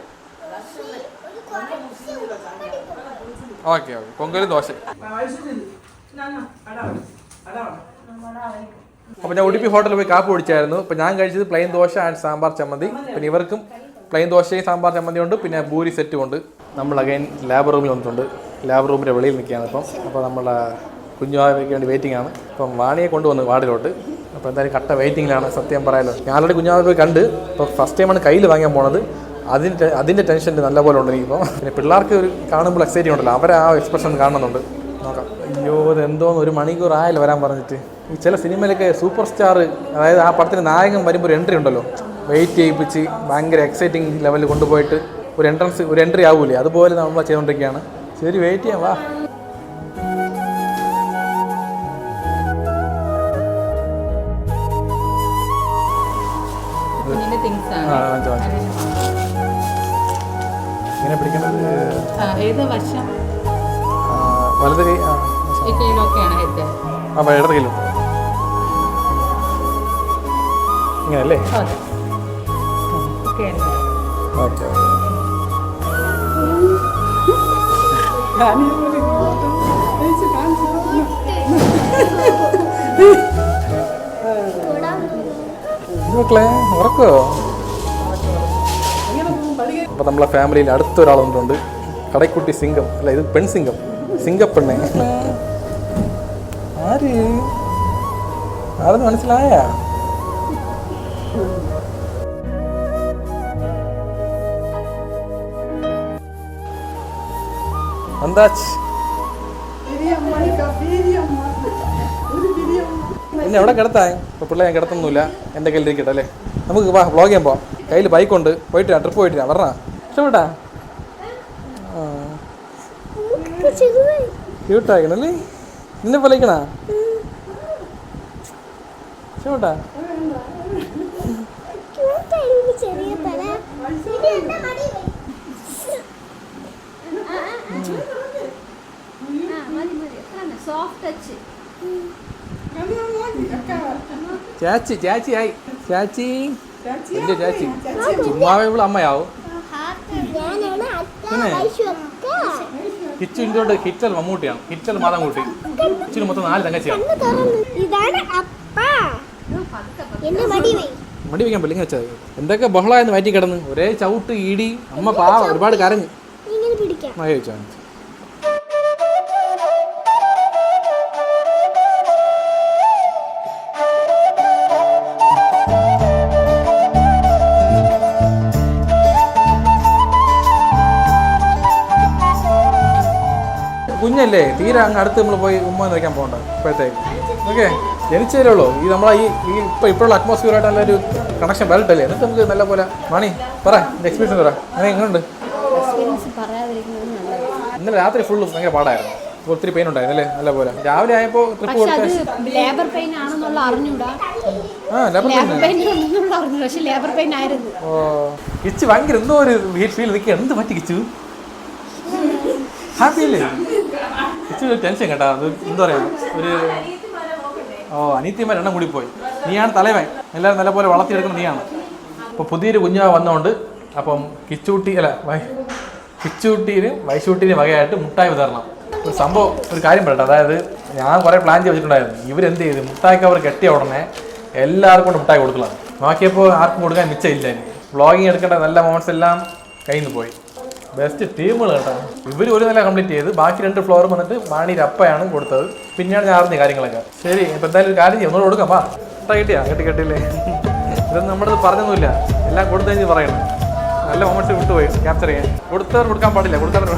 ഓക്കെ. പൊങ്കലും ദോശ. അപ്പോൾ ഞാൻ ഉടുപ്പി ഹോട്ടലിൽ പോയി കാപ്പി കുടിച്ചായിരുന്നു. അപ്പോൾ ഞാൻ കഴിച്ചത് പ്ലെയിൻ ദോശ ആൻഡ് സാമ്പാർ ചമ്മന്തി. പിന്നെ ഇവർക്കും പ്ലെയിൻ ദോശയും സാമ്പാർ ചമ്മന്തി ഉണ്ട്, പിന്നെ പൂരി സെറ്റും ഉണ്ട്. നമ്മൾ അഗൈൻ ലാബ് റൂമിൽ വന്നിട്ടുണ്ട്. ലാബ് റൂമിൻ്റെ വെളിയിൽ നിൽക്കുകയാണ് ഇപ്പം. അപ്പോൾ നമ്മളെ കുഞ്ഞുവാവയ്ക്ക് വേണ്ടി വെയിറ്റിംഗ് ആണ്. ഇപ്പം വാണിയെ കൊണ്ടുവന്നു വാർഡിലോട്ട്. അപ്പോൾ എന്തായാലും കട്ട വെയിറ്റിങ്ങിലാണ് സത്യം പറയാലോ. ഞാൻ ആൾറെഡി കുഞ്ഞുവാവയെ പോയി കണ്ട്. ഇപ്പോൾ ഫസ്റ്റ് ടൈമാണ് കയ്യിൽ വാങ്ങാൻ പോണത്. അതിൻ്റെ ടെൻഷൻ നല്ലപോലെ ഉണ്ട് എനിക്കിപ്പോൾ. പിന്നെ പിള്ളേർക്ക് ഒരു കാണുമ്പോൾ എക്സൈറ്റിംഗ് ഉണ്ടല്ലോ, അവരെ ആ എക്സ്പ്രഷൻ കാണുന്നുണ്ട്. നോക്കാം. അയ്യോ, ഇതെന്തോന്ന് 1 മണിക്കൂർ ആയല്ലോ വരാൻ പറഞ്ഞിട്ട്. ഈ ചില സിനിമയിലൊക്കെ സൂപ്പർ സ്റ്റാർ, അതായത് ആ പടത്തിന് നായകൻ വരുമ്പോൾ ഒരു എൻട്രി ഉണ്ടല്ലോ, വെയിറ്റ് ചെയ്യിപ്പിച്ച് ഭയങ്കര എക്സൈറ്റിംഗ് ലെവലിൽ കൊണ്ടുപോയിട്ട് ഒരു എൻട്രി ആവൂലേ, അതുപോലെ നമ്മൾ ചെയ്തുകൊണ്ടിരിക്കുകയാണ്. ശരി, വെയിറ്റ് ചെയ്യാം, വാ. ഇങ്ങനെ പിടിക്കുന്നത് വലത് കൈ. ഇടത് കയ്യിലും ഇങ്ങനല്ലേ? ഓക്കെ. മക്കളെ ഉറക്കോ? അപ്പോൾ നമ്മളെ ഫാമിലിയിൽ അടുത്തൊരാൾ വന്നിട്ടുണ്ട്. കടൈക്കുട്ടി സിംഗം, അല്ല ഇത് പെൺസിംഗം, സിംഗപ്പെണ്ണെ. ആരെന്ന് മനസ്സിലായ? എന്താ പിന്നെ എവിടെ കിടത്താൻ ഇപ്പോൾ പിള്ളേർ ഞാൻ കിടത്തൊന്നുമില്ല എൻ്റെ കയ്യിൽ ഇരിക്കട്ടെ അല്ലേ നമുക്ക് വാ വ്ളോഗ് ചെയ്യാൻ പോവാം കയ്യിൽ ബൈക്കുണ്ട് പോയിട്ട് ട്രിപ്പ് പോയിട്ട് പറഞ്ഞാ ഇഷ്ടപ്പെട്ടാ ക്യൂട്ടായിക്കണല്ലേ നിന്നെ പോലെ ഇഷ്ടപ്പെട്ടാ ചെറിയ തല സോഫ്റ്റ് ടച്ച് ചാച്ചി ചാച്ചി ആയി ചാച്ചി എന്റെ ചാച്ചി ചുമ്മാവേ ഇവിടെ അമ്മയാവും പിന്നെ കിച്ചു ഇഞ്ചോണ്ട് ഹിറ്റൽ മമ്മൂട്ടിയാണ് ഹിറ്റൽ മാതാം കൂട്ടി കിച്ചിന് മൊത്തം 4 തങ്കച്ചിയാണ് ഇതാണ് അപ്പ എന്നെ മടി വേ മടി വയ്ക്കാൻ പറ്റില്ല വെച്ചാൽ എന്തൊക്കെ ബഹളമായിരുന്നു വയറ്റി കിടന്ന് ഒരേ ചവിട്ട് ഈടി അമ്മ ഒരുപാട് കരഞ്ഞു ഇങ്ങനെ പിടിക്കാം മായ ചോദിച്ചാൽ കുഞ്ഞല്ലേ തീരെ അങ്ങ് അടുത്ത് നമ്മൾ പോയി ഉമ്മ വയ്ക്കാൻ പോകണ്ട ഇപ്പോഴത്തേക്ക് ഓക്കെ ജനിച്ചതേ ഉള്ളൂ ഈ നമ്മളെ ഈ ഇപ്പോഴുള്ള അറ്റ്മോസ്ഫിയറായിട്ട് നല്ലൊരു കണക്ഷൻ വരട്ടല്ലേ എന്നിട്ട് നമുക്ക് നല്ല പോലെ മണി പറ എൻ്റെ എക്സ്പീരിയൻസ് പറ അങ്ങനെ എങ്ങനെയുണ്ട് ഇന്നലെ രാത്രി ഫുള്ളും ഭയങ്കര പാടായിരുന്നു ഒത്തിരി പെയിൻ ഉണ്ടായിരുന്നു അല്ലേ നല്ല പോലെ രാവിലെ ആയപ്പോൾ ട്രിപ്പ് കൊടുത്ത് ലേബർ പെയിൻ ആണെന്നുള്ള അറിഞ്ഞൂടാ ആ ലേബർ പെയിൻ അറിഞ്ഞു പക്ഷെ ലേബർ പെയിൻ ആയിരുന്നു ഓ കിച്ചു ഭയങ്കര എന്തോ ഒരു വീട്ട് ഫീൽ നിൽക്കുക എന്ത് പറ്റി കിച്ചു ഹാപ്പി അല്ലേ കിച്ചു ടെൻഷൻ കേട്ടാ അത് എന്താ പറയാ ഒരു അനിയത്തിമാർ എണ്ണം കൂടി പോയി നീയാണ് തലവൻ എല്ലാവരും നല്ലപോലെ വളർത്തിയെടുക്കുന്നത് നീയാണ് അപ്പോൾ പുതിയൊരു കുഞ്ഞാ വന്നതുകൊണ്ട് അപ്പം കിച്ചൂട്ടീനും വൈശൂട്ടീനും വകയായിട്ട് മുട്ടായി വിതരണം ഒരു സംഭവം ഒരു കാര്യം പറയട്ടെ അതായത് ഞാൻ കുറേ പ്ലാൻ ചെയ്ത് വെച്ചിട്ടുണ്ടായിരുന്നു ഇവരെന്ത് ചെയ്ത് മുട്ടായിക്ക് അവർ കെട്ടിയ ഉടനെ എല്ലാവർക്കും കൊണ്ട് മുട്ടായി കൊടുക്കണം നോക്കിയപ്പോൾ ആർക്കും കൊടുക്കാൻ മിച്ചമില്ല എനിക്ക് വ്ളോഗിങ് എടുക്കേണ്ട നല്ല മൊമെന്റ്സ് എല്ലാം കയ്യിൽ നിന്ന് പോയി ബെസ്റ്റ് ടീമുകൾ കേട്ടോ ഇവർ ഒരു നില കംപ്ലീറ്റ് ചെയ്ത് ബാക്കി 2 ഫ്ലോർ വന്നിട്ട് മാണിയുടെ അപ്പയാണ് കൊടുത്തത് പിന്നെയാണ് ഞാൻ അറിഞ്ഞ കാര്യങ്ങളൊക്കെ ശരി ഇപ്പം എന്തായാലും ഒരു കാര്യം ചെയ്യും ഒന്നുകൂടെ കൊടുക്കാം വാ മുട്ട കിട്ടിയാ കെട്ടില്ലേ ഇതൊന്നും നമ്മുടെ പറഞ്ഞൊന്നുമില്ല എല്ലാം കൊടുത്തു കഴിഞ്ഞ് പറയണം നല്ല മൊമെന്റ്സ് വിട്ടുപോയി ക്യാപ്ചർ ചെയ്യാൻ കൊടുത്തവർ കൊടുക്കാൻ പാടില്ല കൊടുത്തവർ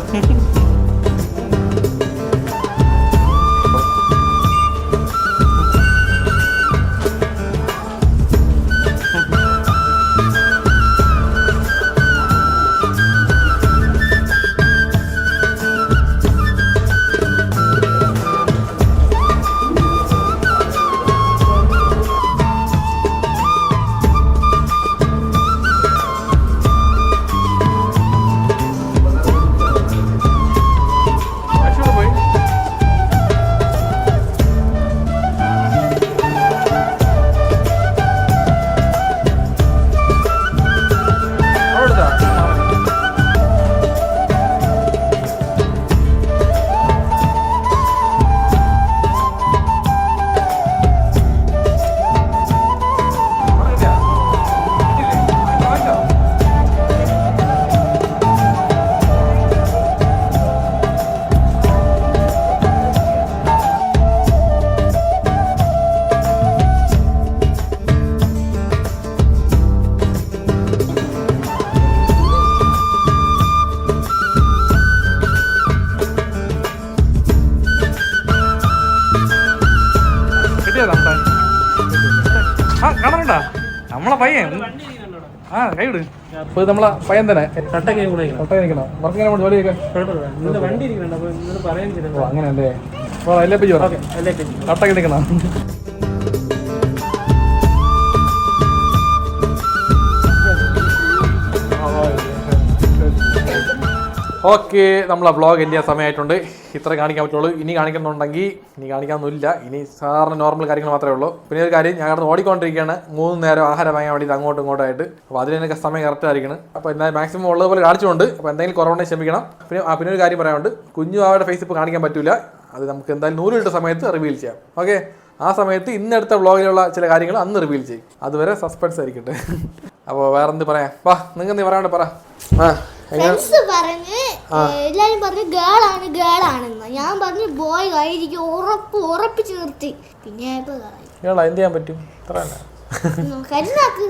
കാണണ്ട നമ്മളെ പയ്യൻ കൈ വിട് അപ്പോൾ നമ്മളെ പയ്യൻ തന്നെ നിൽക്കണം വർക്കിങ്ങനെ ജോലിയൊക്കെ അങ്ങനെയല്ലേ അപ്പോൾ എല്ലാ പേജ് കട്ടൊക്കെ നിൽക്കണം ഓക്കെ നമ്മളെ വ്ളോഗ് എൻ്റെ സമയമായിട്ടുണ്ട് ഇത്ര കാണിക്കാൻ പറ്റുള്ളൂ ഇനി കാണിക്കുന്നുണ്ടെങ്കിൽ ഇനി കാണിക്കാനൊന്നുമില്ല ഇനി സാധാരണ നോർമൽ കാര്യങ്ങൾ മാത്രമേ ഉള്ളൂ പിന്നെ ഒരു കാര്യം ഞാൻ കിടന്ന് ഓടിക്കൊണ്ടിരിക്കുകയാണ് 3 നേരം ആഹാരം വാങ്ങാൻ വേണ്ടിയിട്ട് അങ്ങോട്ടും ഇങ്ങോട്ടായിട്ട് അപ്പോൾ അതിനൊക്കെ സമയം കറക്റ്റ് ആയിരിക്കണം അപ്പോൾ എന്തായാലും മാക്സിമം ഉള്ളതുപോലെ കാണിച്ചുകൊണ്ട് അപ്പോൾ എന്തെങ്കിലും കുറവുണ്ടെങ്കിൽ ക്ഷമിക്കണം പിന്നെ ഒരു കാര്യം പറയാനുണ്ട് കുഞ്ഞു അവരുടെ ഫേസ് ഇപ്പോൾ കാണിക്കാൻ പറ്റില്ല അത് നമുക്ക് എന്തായാലും 100 ഇട്ട സമയത്ത് റിവീൽ ചെയ്യാം ഓക്കെ ആ സമയത്ത് ഇന്നെടുത്ത വ്ളോഗിലുള്ള ചില കാര്യങ്ങൾ അന്ന് റിവീൽ ചെയ്യും അതുവരെ സസ്പെൻസ് ആയിരിക്കട്ടെ അപ്പോൾ വേറെന്ത് പറയാം വാ നിങ്ങൾക്ക് നീ പറയാണ്ട് പറ ഫ്രണ്ട്സ് പറഞ്ഞ് എല്ലാരും പറഞ്ഞു ഗേൾ ആണെന്ന് ഞാൻ പറഞ്ഞു ബോയ് ആയിരിക്കും ഉറപ്പിച്ച് നിർത്തി പിന്നെ എന്ത് ചെയ്യാൻ പറ്റും കരുനാക്ക്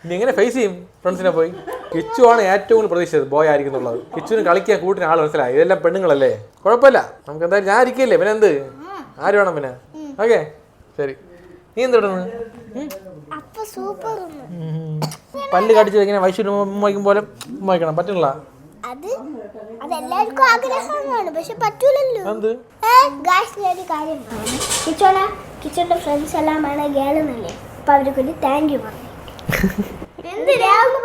ഇനി എങ്ങനെ ഫേസ് ചെയ്യും ഫ്രണ്ട്സിനെ പോയി കിച്ചു ആണ് ഏറ്റവും കൂടുതൽ പ്രതീക്ഷിച്ചത് ബോയ് ആയിരിക്കും എന്നുള്ളത് കിച്ചുവിന് കളിക്കാൻ കൂട്ടിന് ആൾ മനസ്സിലായി ഇതെല്ലാം പെണ്ണുങ്ങളല്ലേ കുഴപ്പമില്ല നമുക്ക് എന്തായാലും ഞാൻ ഇരിക്കല്ലേ പിന്നെ എന്ത് ആര് വേണം പിന്നെ? ഓക്കെ ശരി. നീ എന്തിടുന്നു? അപ്പൊ സൂപ്പർ പല്ല് കടിച്ച് ഇങ്ങനെ വൈശ്വര്യ ഉമ്മയ്ക്കും പോലെ ഉമ്മയ്ക്കണം പറ്റില്ല. അതെല്ലാവർക്കും ആഗ്രഹമാണ്, പക്ഷെ പറ്റൂലല്ലോ. എന്ത് കാര്യം കിച്ചണിന്റെ ഫ്രണ്ട്സ് എല്ലാം ഗേളെന്നല്ലേ, അപ്പൊ അവർക്ക് ഒരു താങ്ക് യു പറഞ്ഞു.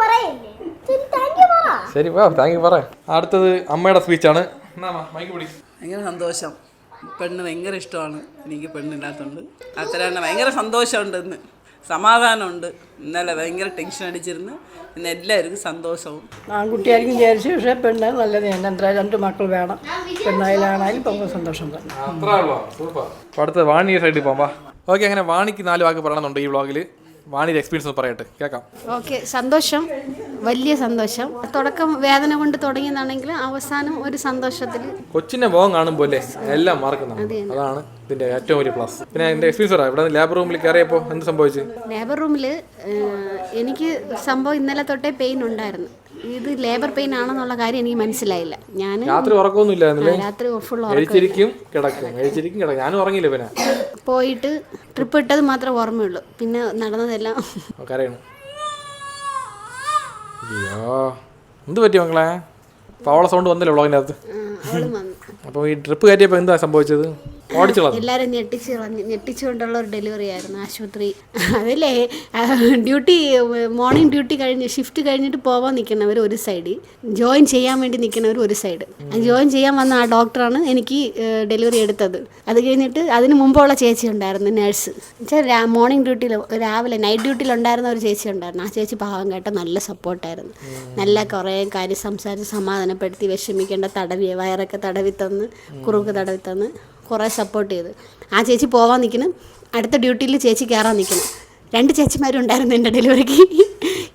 പറയല്ലേ, ശരി വാ താങ്ക് യു പറ. അടുത്തത് അമ്മയുടെ സ്പീച്ചാണ്. ഭയങ്കര സന്തോഷം. പെണ്ണ് ഭയങ്കര ഇഷ്ടമാണ് എനിക്ക്. പെണ്ണില്ലാത്തതുകൊണ്ട് അത്ര തന്നെ ഭയങ്കര സന്തോഷമുണ്ട്. ഇന്ന് സമാധാനമുണ്ട്. ഇന്നലെ ഭയങ്കര ടെൻഷൻ അടിച്ചിരുന്നു. ഇന്ന് എല്ലാവർക്കും സന്തോഷവും. ആൺകുട്ടിയായിരിക്കും വിചാരിച്ചു, പക്ഷേ പെണ്ണ് നല്ലത് തന്നെ. എന്തായാലും 2 മക്കൾ വേണം. പെണ്ണായാലാണായാലും ഇപ്പോൾ സന്തോഷം തന്നെ. അടുത്ത വാണി സൈഡിൽ പോകാം. ഓക്കെ, അങ്ങനെ വാണിക്ക് 4 വാക്ക് പറയണമെന്നുണ്ട് ഈ വ്ളോഗിൽ. വാണിയുടെ എക്സ്പീരിയൻസ് ഒന്ന് പറയട്ടെ, കേൾക്കാം. ഓക്കെ, സന്തോഷം, വലിയ സന്തോഷം. തുടക്കം വേദന കൊണ്ട് തുടങ്ങിയതാണെങ്കിൽ അവസാനം ഒരു സന്തോഷത്തിൽ. കൊച്ചിന്റെ മുഖം കാണുമ്പോൾ അല്ലേ എല്ലാം മറക്കുന്നതാണ്. അതാണ് ഇതിന്റെ ഏറ്റവും വലിയ പ്ലസ്. പിന്നെ എന്റെ എക്സ്പീരിയൻസ് പറയാം. ഇവിടെ ലേബർ റൂമിൽ കയറിയപ്പോൾ എന്ത് സംഭവിച്ചു? ലേബർ റൂമിൽ എനിക്ക് സംഭവം ഇന്നലെ തൊട്ടേ പെയിൻ ഉണ്ടായിരുന്നു. ഇത് ലേബർ പെയിൻ ആണെന്നുള്ള കാര്യം എനിക്ക് മനസ്സിലായില്ല. ഞാൻ രാത്രി ഉറക്കമൊന്നുമില്ലായിരുന്നില്ലേ? രാത്രി ഫുൾ കഴിച്ചിരിക്കും കിടക്കും. ഞാനും ഉറങ്ങിയില്ല. പിന്നെ പോയിട്ട് ട്രിപ്പ് ഇട്ടത് മാത്രമേ ഓർമ്മയുള്ളൂ. പിന്നെ നടന്നതെല്ലാം കരയണം. അയ്യോ എന്ത് പറ്റി മക്കളെ? പവള സൗണ്ട് വന്നില്ല വ്ളോഗിൻ്റെ അകത്ത്. അവളും വന്നു. അപ്പോൾ ഈ ട്രിപ്പ് കയറ്റിയപ്പോൾ എന്താ സംഭവിച്ചത്? എല്ലാവരും ഞെട്ടിച്ചുകൊണ്ടുള്ള ഒരു ഡെലിവറി ആയിരുന്നു. ആശുപത്രി അതല്ലേ, മോർണിംഗ് ഡ്യൂട്ടി കഴിഞ്ഞ് ഷിഫ്റ്റ് കഴിഞ്ഞിട്ട് പോകാൻ നിൽക്കുന്നവർ ഒരു സൈഡ്, ജോയിൻ ചെയ്യാൻ വേണ്ടി നിൽക്കുന്നവർ ഒരു സൈഡ്. ജോയിൻ ചെയ്യാൻ വന്ന ആ ഡോക്ടറാണ് എനിക്ക് ഡെലിവറി എടുത്തത്. അത് കഴിഞ്ഞിട്ട് അതിന് മുമ്പുള്ള ചേച്ചി ഉണ്ടായിരുന്നു, നേഴ്സ്. മോർണിംഗ് ഡ്യൂട്ടിയിൽ രാവിലെ നൈറ്റ് ഡ്യൂട്ടിയിലുണ്ടായിരുന്ന ഒരു ചേച്ചി ഉണ്ടായിരുന്നു. ആ ചേച്ചി പാവം കേട്ട നല്ല സപ്പോർട്ടായിരുന്നു. നല്ല കുറേ കാര്യം സംസാരിച്ച് സമാധാനപ്പെടുത്തി, വിഷമിക്കേണ്ട തടവി, വയറൊക്കെ തടവി തന്ന്, കുറുക്ക് തടവി തന്ന് കുറേ സപ്പോർട്ട് ചെയ്ത്. ആ ചേച്ചി പോവാൻ നിൽക്കുന്നു, അടുത്ത ഡ്യൂട്ടിയിൽ ചേച്ചി കയറാൻ നിൽക്കുന്നു. 2 ചേച്ചിമാരും ഉണ്ടായിരുന്നു എൻ്റെ ഡെലിവറിക്ക്.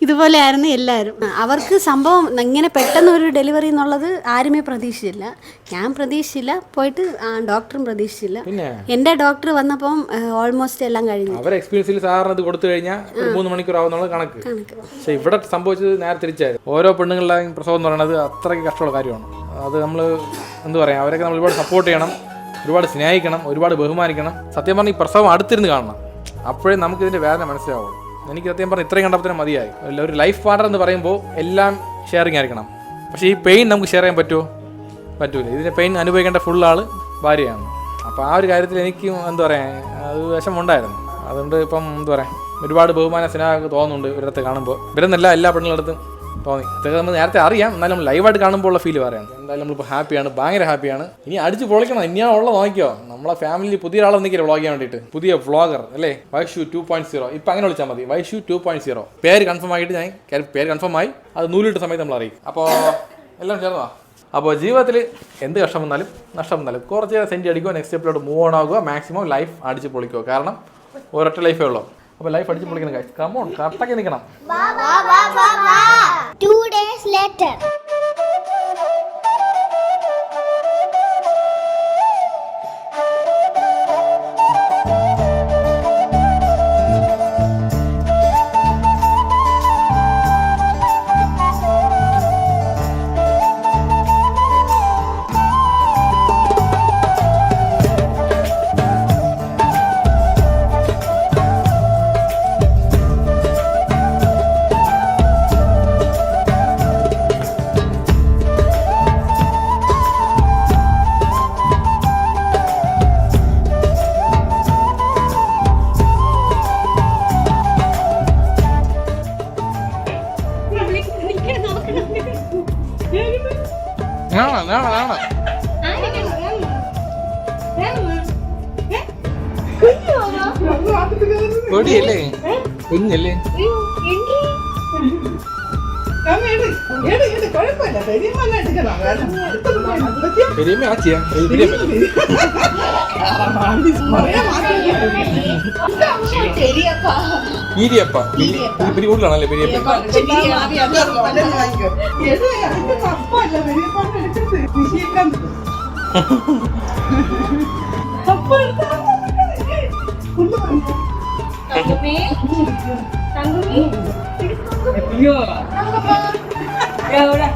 ഇതുപോലെ ആയിരുന്നു എല്ലാവരും. അവർക്ക് സംഭവം ഇങ്ങനെ പെട്ടെന്ന് ഒരു ഡെലിവറി എന്നുള്ളത് ആരുമേ പ്രതീക്ഷിച്ചില്ല. ഞാൻ പ്രതീക്ഷിച്ചില്ല, പോയിട്ട് ഡോക്ടറും പ്രതീക്ഷിച്ചില്ല. എൻ്റെ ഡോക്ടർ വന്നപ്പം ഓൾമോസ്റ്റ് എല്ലാം കഴിഞ്ഞു. അവരുടെ എക്സ്പീരിയൻസിൽ സാറിന് ഇത് കൊടുത്തു കഴിഞ്ഞാൽ 3 മണിക്കൂർ ആവുന്നുള്ള കണക്ക്. പക്ഷെ ഇവിടെ സംഭവിച്ചത് നേരെ തിരിച്ചായിരുന്നു. ഓരോ പെണ്ണുങ്ങളുടെയും പ്രസവം എന്ന് പറയുന്നത് അത്രയ്ക്ക് കഷ്ടമുള്ള കാര്യമാണ്. അത് നമ്മൾ എന്ത് പറയാം, അവരൊക്കെ നമ്മൾ ഒരുപാട് സപ്പോർട്ട് ചെയ്യണം, ഒരുപാട് സ്നേഹിക്കണം, ഒരുപാട് ബഹുമാനിക്കണം. സത്യം പറഞ്ഞാൽ ഈ പ്രസവം അടുത്തിരുന്ന് കാണണം, അപ്പോഴേ നമുക്ക് ഇതിൻ്റെ വേദന മനസ്സിലാവുള്ളൂ. എനിക്ക് സത്യം പറഞ്ഞാൽ ഇത്രയും കണ്ടപ്പോൾ തന്നെ മതിയായി. ഒരു ലൈഫ് പാർട്ണർ എന്ന് പറയുമ്പോൾ എല്ലാം ഷെയറിങ് ആയിരിക്കണം. പക്ഷേ ഈ പെയിൻ നമുക്ക് ഷെയർ ചെയ്യാൻ പറ്റൂല. ഇതിൻ്റെ പെയിൻ അനുഭവിക്കേണ്ട ഫുൾ ആൾ ഭാര്യയാണ്. അപ്പോൾ ആ ഒരു കാര്യത്തിൽ എനിക്ക് എന്താ പറയുക, അത് വിഷമമുണ്ടായിരുന്നു. അതുകൊണ്ട് ഇപ്പം എന്താ പറയുക, ഒരുപാട് ബഹുമാന സ്നേഹമൊക്കെ തോന്നുന്നുണ്ട് ഇവരടുത്ത് കാണുമ്പോൾ. ഇവരെന്നല്ല എല്ലാ പെണ്ണുങ്ങളടുത്തും തോന്നി. ഇതൊക്കെ നമ്മൾ നേരത്തെ അറിയാം, എന്നാലും നമ്മൾ ലൈവായിട്ട് കാണുമ്പോൾ ഉള്ള ഫീൽ പറയാം. എന്തായാലും നമ്മളിപ്പോൾ ഹാപ്പിയാണ്, ഭയങ്കര ഹാപ്പിയാണ്. ഇനി അടിച്ച് പൊളിക്കണം. ഇനിയാണ് ഉള്ളത് നോക്കിയോ. നമ്മളെ ഫാമിലി പുതിയ ഒരാളെ നിൽക്കില്ല വ്ളോഗ് ചെയ്യാൻ വേണ്ടിയിട്ട്. പുതിയ വ്ളോഗർ അല്ലേ, വൈഷു 2.0. ഇപ്പം അങ്ങനെ വിളിച്ചാൽ മതി, വൈഷു 2.0. പേര് കൺഫേം ആയിട്ട് പേര് കൺഫേം ആയി, അത് നൂലിട്ട സമയത്ത് നമ്മൾ അറിയിക്കും. അപ്പോൾ എല്ലാം ചേർന്നോ. അപ്പോൾ ജീവിതത്തിൽ എന്ത് കഷ്ടം വന്നാലും നഷ്ടം വന്നാലും കുറച്ച് സെൻറ്റ് അടിക്കുക, നെക്സ്റ്റ് സ്റ്റെപ്പിലോട്ട് മൂവ് ഓൺ ആകുക, മാക്സിമം ലൈഫ് അടിച്ച് പൊളിക്കുക. കാരണം ഒരൊറ്റ ലൈഫേ ഉള്ളൂ. അപ്പോൾ ലൈഫ് അടിച്ച് പൊളിക്കണം ഗൈസ്. കമോൺ, കറക്റ്റാക്കി നിൽക്കണം. 2 days later. കൊടിയല്ലേ, കുഞ്ഞല്ലേ. പെരിയമ്മ ആച്ചിയാ, പീരിയപ്പ പെരിയ കൂടുതലാണല്ലേ പെരിയപ്പ. Ya udah.